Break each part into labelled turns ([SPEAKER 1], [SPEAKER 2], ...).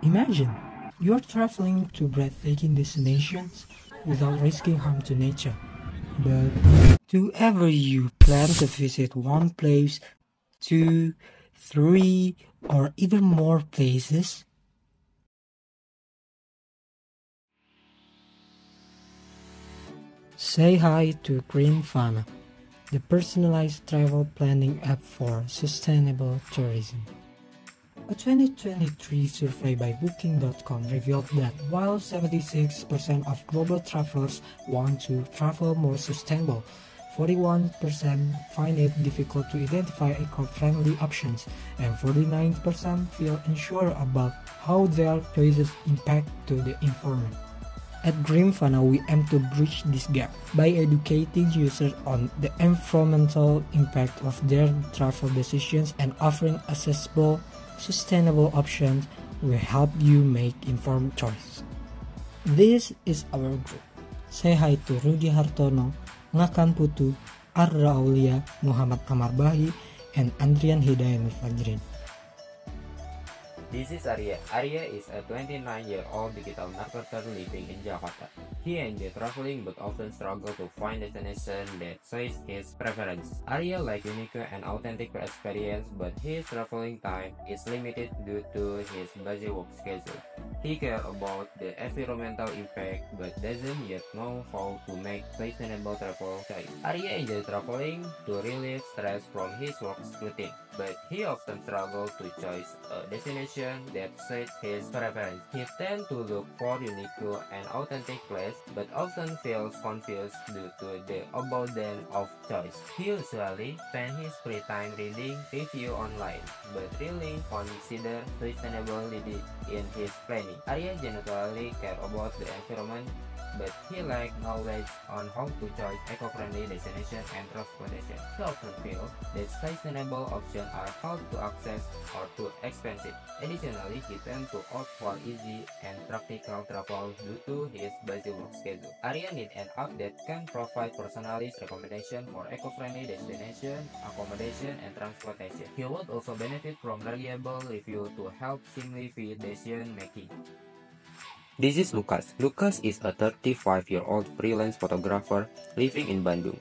[SPEAKER 1] Imagine, you're traveling to breathtaking destinations without risking harm to nature. But do ever you plan to visit one place, two, three, or even more places? Say hi to Greenfana, the personalized travel planning app for sustainable tourism. A 2023 survey by Booking.com revealed that while 76% of global travelers want to travel more sustainable, 41% find it difficult to identify eco-friendly options, and 49% feel unsure about how their choices impact to the environment. At Greenfana, we aim to bridge this gap by educating users on the environmental impact of their travel decisions and offering accessible, sustainable options will help you make informed choice. This is our group. Say hi to Rudy Hartono, Ngakan Putu, Arra Aulia, Muhammad Amar Bahi, and Andrian Hidayat Fajrin.
[SPEAKER 2] This is Arya. Arya is a 29-year-old digital marketer living in Jakarta. He enjoys traveling but often struggles to find destinations that suits his preferences. Arya likes unique and authentic experience, but his traveling time is limited due to his busy work schedule. He cares about the environmental impact but doesn't yet know how to make sustainable travel choice. Arya enjoys traveling to relieve stress from his work routine, but he often struggles to choose a destination that suits his preference. He tends to look for unique and authentic places, but often feels confused due to the abundance of choice. He usually spends his free time reading reviews online, but really consider sustainability in his planning. Arya generally cares about the environment, but he lacks knowledge on how to choose eco-friendly destination and transportation. He often feels that sustainable options are hard to access or too expensive. Additionally, he tends to opt for easy and practical travel due to his busy work schedule. Arya needs an app that can provide personalized recommendations for eco-friendly destination, accommodation, and transportation. He would also benefit from reliable reviews to help simplify decision making. This is Lucas. Lucas is a 35-year-old freelance photographer living in Bandung.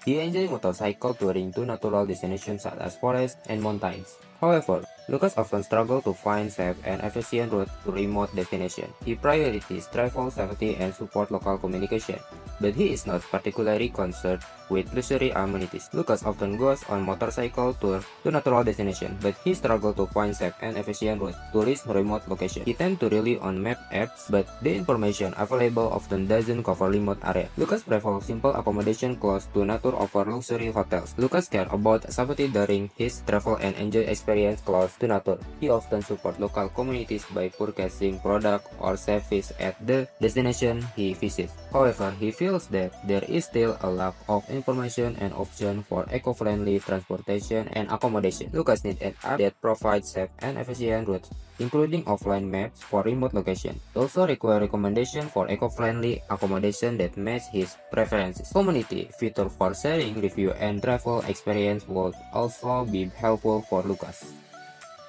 [SPEAKER 2] He enjoys motorcycle touring to natural destinations such as forests and mountains. However, Lucas often struggles to find safe and efficient routes to remote destinations. He prioritizes travel safety and support local communication, but he is not particularly concerned with luxury amenities. Lucas often goes on motorcycle tour to natural destinations, but he struggles to find safe and efficient routes to reach remote locations. He tends to rely on map apps, but the information available often doesn't cover remote areas. Lucas prefers simple accommodation close to nature over luxury hotels. Lucas cares about safety during his travel and enjoys experience close to nature. He often supports local communities by purchasing products or services at the destination he visits. However, he feels that there is still a lack of information and options for eco-friendly transportation and accommodation. Lucas needs an app that provides safe and efficient routes, including offline maps for remote locations. He also requires recommendations for eco-friendly accommodation that match his preferences. Community features for sharing review and travel experience would also be helpful for Lucas.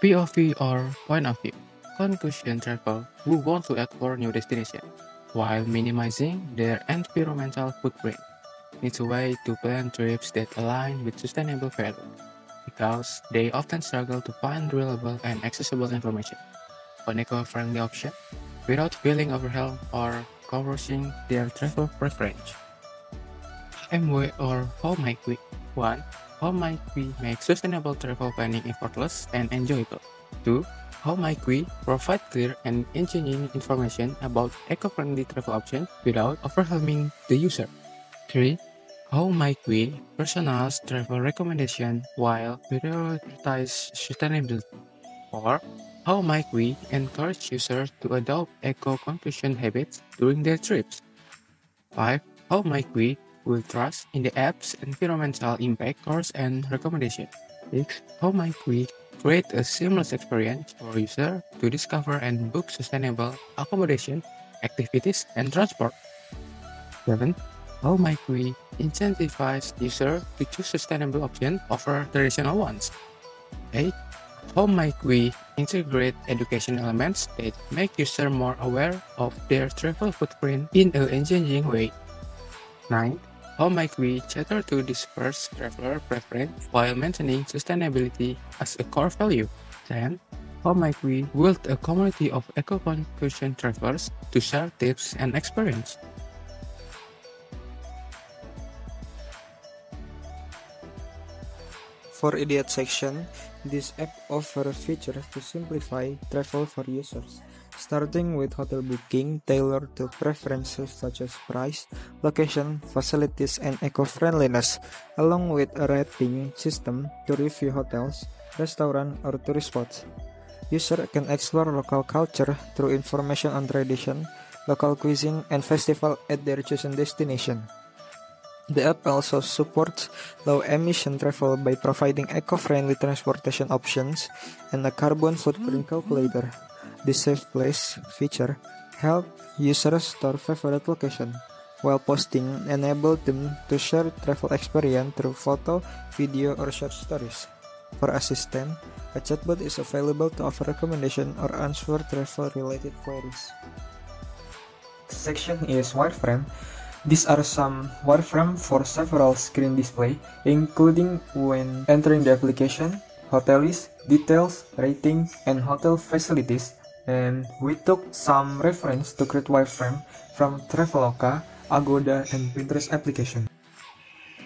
[SPEAKER 3] POV or point of view. Conclusion travel who want to explore new destinations while minimizing their environmental footprint. It's a way to plan trips that align with sustainable values because they often struggle to find reliable and accessible information on eco-friendly options without feeling overwhelmed or coercing their travel preference. MW or how might we? 1. How might we make sustainable travel planning effortless and enjoyable? 2. How might we provide clear and engineering information about eco-friendly travel options without overwhelming the user? 3. How might we personalize travel recommendations while prioritize sustainability? 4. How might we encourage users to adopt eco-conscious habits during their trips? 5. How might we build trust in the app's environmental impact scores and recommendations? 6. How might we create a seamless experience for users to discover and book sustainable accommodation, activities, and transport? 7. How might we incentivize users to choose sustainable options over traditional ones? 8. How might we integrate education elements that make users more aware of their travel footprint in a changing way. 9. How might we cater to disperse traveler preference while maintaining sustainability as a core value? 10. How might we build a community of eco-conscious travelers to share tips and experience?
[SPEAKER 4] For idiot section, this app offers features to simplify travel for users, starting with hotel booking tailored to preferences such as price, location, facilities, and eco-friendliness, along with a rating system to review hotels, restaurants, or tourist spots. Users can explore local culture through information on tradition, local cuisine, and festival at their chosen destination. The app also supports low-emission travel by providing eco-friendly transportation options and a carbon footprint calculator. The Save Place feature helps users store favorite location, while posting enables them to share travel experience through photo, video, or short stories. For assistant, a chatbot is available to offer recommendation or answer travel-related queries. Section is wireframe. These are some wireframes for several screen display, including when entering the application, hotel list, details, rating, and hotel facilities. And we took some reference to create wireframe from Traveloka, Agoda, and Pinterest application.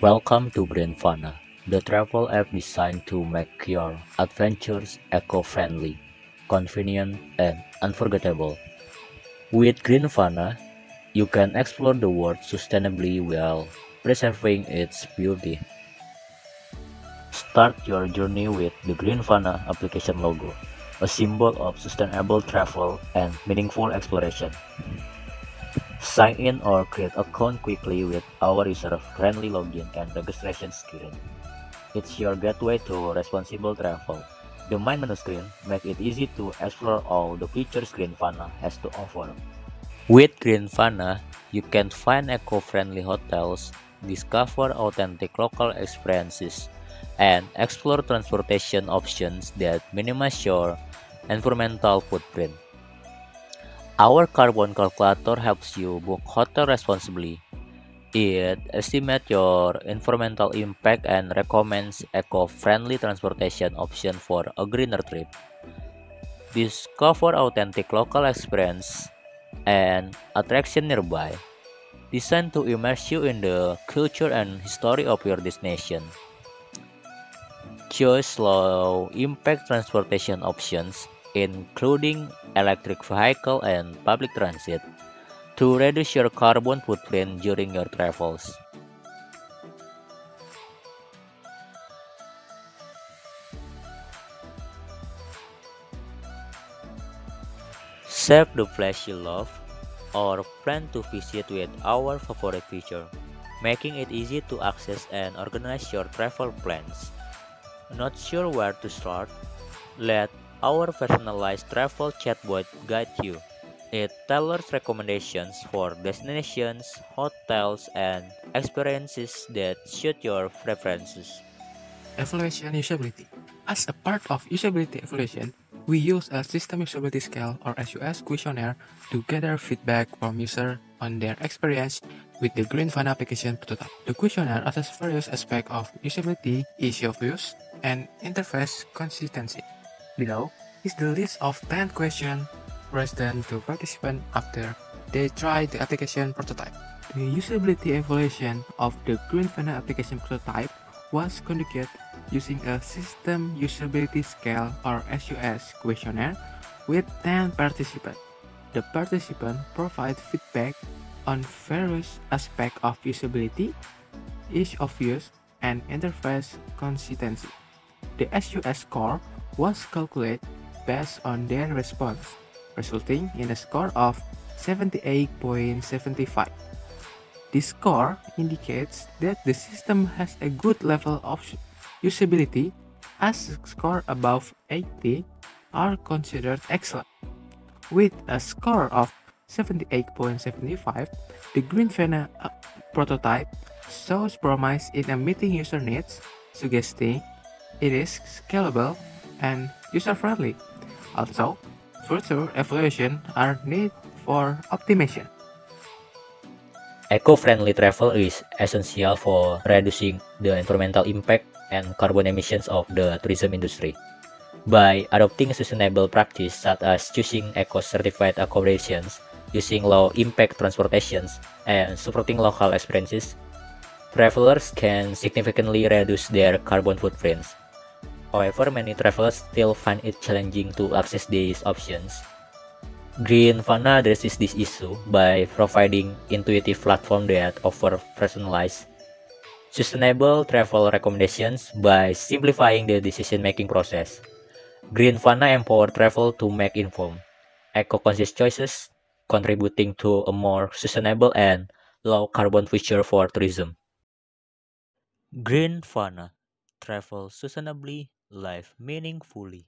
[SPEAKER 5] Welcome to Greenfana, the travel app designed to make your adventures eco-friendly, convenient, and unforgettable. With Greenfana, you can explore the world sustainably while preserving its beauty. Start your journey with the Greenfana application logo, a symbol of sustainable travel and meaningful exploration. Sign in or create account quickly with our user-friendly login and registration screen. It's your gateway to responsible travel. The main menu screen makes it easy to explore all the features Greenfana has to offer. With Greenfana, you can find eco-friendly hotels, discover authentic local experiences, and explore transportation options that minimize your environmental footprint. Our carbon calculator helps you book hotel responsibly. It estimates your environmental impact and recommends eco-friendly transportation options for a greener trip. Discover authentic local experience and attraction nearby, designed to immerse you in the culture and history of your destination. Choose low-impact transportation options, including electric vehicle and public transit, to reduce your carbon footprint during your travels. Save the place you love or plan to visit with our favorite feature, making it easy to access and organize your travel plans. Not sure where to start? Let our personalized travel chatbot guide you. It tailors recommendations for destinations, hotels, and experiences that suit your preferences.
[SPEAKER 3] Evaluation usability. As a part of usability evaluation, we use a system usability scale or SUS questionnaire to gather feedback from users on their experience with the Greenfana application prototype. The questionnaire assesses various aspects of usability, ease of use, and interface consistency. Below is the list of 10 questions presented to participants after they try the application prototype. The usability evaluation of the Greenfana application prototype was conducted using a system usability scale or SUS questionnaire with 10 participants. The participants provide feedback on various aspects of usability, ease of use, and interface consistency. The SUS score was calculated based on their response, resulting in a score of 78.75. This score indicates that the system has a good level of usability, as scores above 80 are considered excellent. With a score of 78.75, the Greenfana prototype shows promise in meeting user needs, suggesting it is scalable and user-friendly. Also, further evaluation are needed for optimization.
[SPEAKER 5] Eco-friendly travel is essential for reducing the environmental impact and carbon emissions of the tourism industry. By adopting sustainable practice such as choosing eco-certified accommodations, using low-impact transportations, and supporting local experiences, travelers can significantly reduce their carbon footprints. However, many travelers still find it challenging to access these options. Green Fana addresses this issue by providing intuitive platforms that offer personalized, sustainable travel recommendations by simplifying the decision-making process. Green Fana empower travel to make informed, eco-conscious choices, contributing to a more sustainable and low-carbon future for tourism. Green Fana. Travel sustainably, live meaningfully.